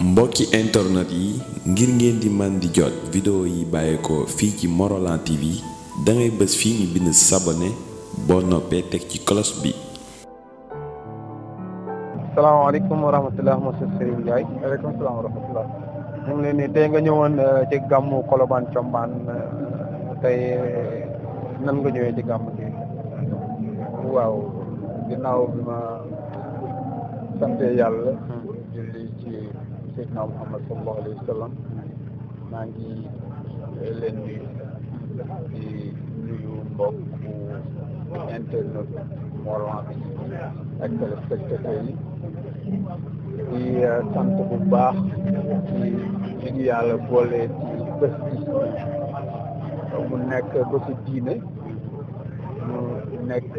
mbokki internet yi ngir ngeen di man di jot vidéo yi bàyyeekoo fii ci Morolan TV dangay bës fii ñu bind s'abonner boo noppee teg ci cloche bi. salaamaaleykum wa rahmatulah monsieur Serigne Ndiaye. waaleykum salaam wa rahmatulah. ñu ngi leen ni tey nga ñëwoon ci gàmmu Colobane Thiombane tey nan nga ñëwee ci gàmmu gi. waaw ginnaaw bi ma sante yàlla. julli ci Seydina Muhammad sallallahu alayhi wa sallam maa ngi leen di nuyu mbokku internet Morolan bi ak téléspectateurs yi di sant bu baax ci li yàlla boole ci bés bi mu nekk bésu diine mu nekk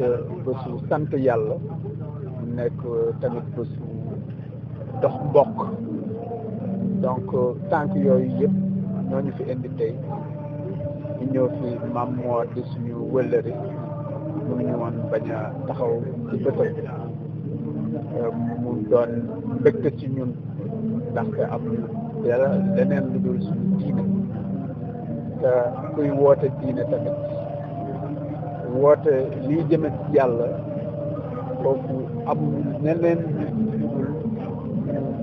bésu sant yàlla mu nekk tamit bésu dox mbokk donc tànk yooyu yëpp ñoo ñu fi indi tey ñu ñëw fi Maam Moor di suñu wëllëri mënuñu woon bañ a taxaw ci bëtam mu doon mbégte ci ñun ndaxte am yàlla leneen lu dul suñu diine te kuy woote diine tamit woote lii jëme ci yàlla foofu am neneen lu dul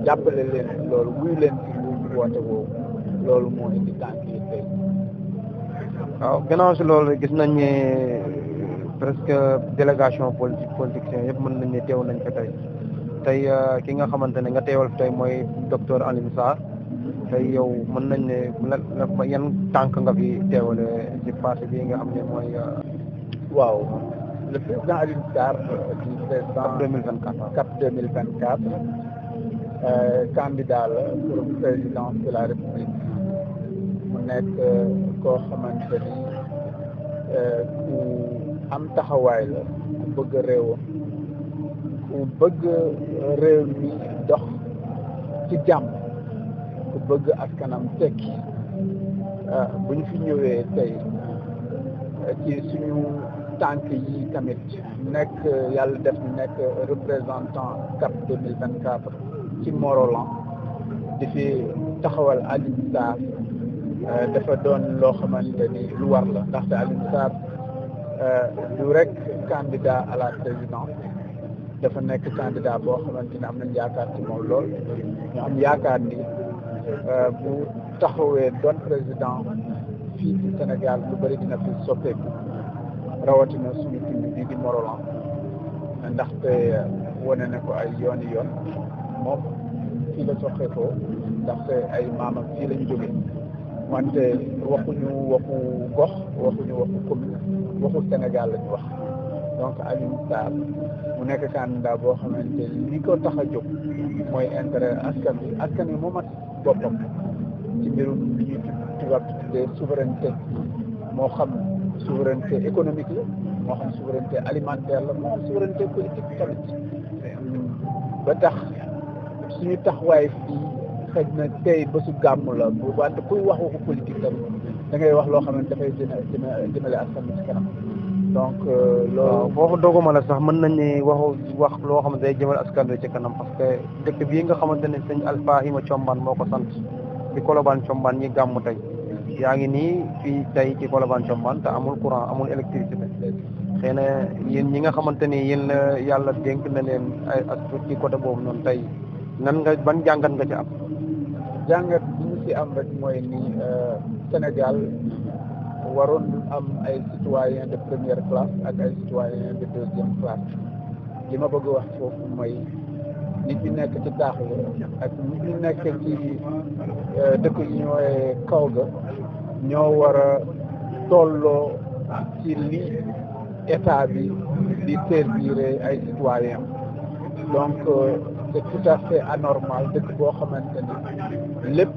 jàppale leen loolu wuy leen ci woote boobu loolu moo indi tànk yi tey. waaw gannaaw si loolu gis nañ ne presque délégation politicien yëpp mën nañ ne teew nañ fa tey ki nga xamante ne nga teewal fi tey mooy docteur Alioune Sarr tey yow mën nañ ne yan tànk nga fi teewale ci parti bi nga xam ne mooy. waaw le président Alioune Sarr du président 2024 CAP 2024 candidat la pour présidence de la République mu nekk koo xamante ni ku am taxawaay la ku bëgg réewam ku bëgg réew mi dox ci jàmm ku bëgg askanam tekki bu ñu fi ñëwee tey ci suñu tànk yi tamit nekk yàlla def nekk représentant CAP 2024 ci Morolan di fi taxawal Alioune Sarr dafa doon loo xamante ni lu war la ndaxte Alioune Sarr du rek candidat à la présidence dafa nekk candidat boo xamante ni am nañ yaakaar ci moom lool ñu am yaakaar ni bu taxawee doon président fii ci Sénégal lu bëri dina fi soppeeku rawatina suñu tund bii di Morolan ndaxte wane na ko ay yoon moom fii la soqeekoo ndaxte ay maamam fii lañ jóge wante waxuñu waxu gox waxuñu waxu commune waxu Sénégal lañu wax donc Alioune Sarr mu nekk candidat boo xamante li ko tax a jóg mooy intérêt askan wi moo mat boppam ci mbirum li ñuy tubaab tuddee souveraineté moo xam souveraineté économique la moo xam souveraineté alimentaire la moo xam souveraineté politique tamit ba tax suñu taxawaay fii xëj na tey bésu gàmm la bu wante kuy wax waxu politique tamit da ngay wax loo xam ne dafay jëmale askan wi ci kanam donc loolu foofu doguma la sax mën nañ ne wax loo xam ne day jëmal askan wi ci kanam parce que dëkk bii nga xamante ne sëñ Alfahima Thiombane moo ko sant ci Colobane Thiombane ñi gàmm tey yaa ngi nii fii tey ci Colobane Thiombane te amul courant amul électricité xëy na yéen ñi nga xamante ni yéen la yàlla dénk na leen ay as ci côté boobu noonu tey nan nga ban jàngat nga ci am. jàngat bi ñu ci am rek mooy ni Sénégal waroon am ay citoyens de première classe ak ay citoyens de deuxième classe li ma bëgg wax foofu mooy nit ñi nekk ci taax yi ak nit ñi nekk ci dëkk yi ñooy kaw ga ñoo war a tolloo ci li état bi di servir ay citoyens donc c'est tout à fait anormal dëkk boo xamante ni lépp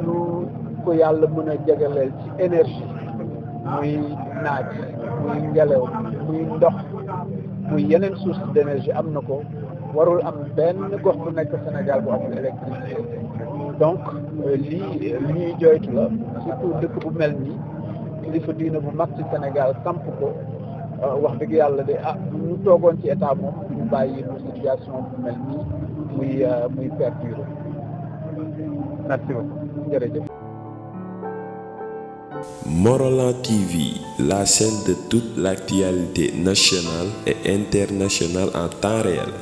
lu ko yàlla mën a jagaleel ci énergie muy naaj muy ngelaw muy ndox muy yeneen source d'énergie am na ko warul am benn gox bu nekk Sénégal bu amul électricité donc lii ñuy joytu la surtout dëkk bu mel nii kilifa diina bu mag ci Sénégal samp ko wax dëgg yàlla de ñu toogoon ci état moom ñu bàyyi situation bu mel nii muy perdurer merci beaucoup jërëjëf. Morolan TV, la chaîne de toute l'actualité nationale et internationale en temps réel.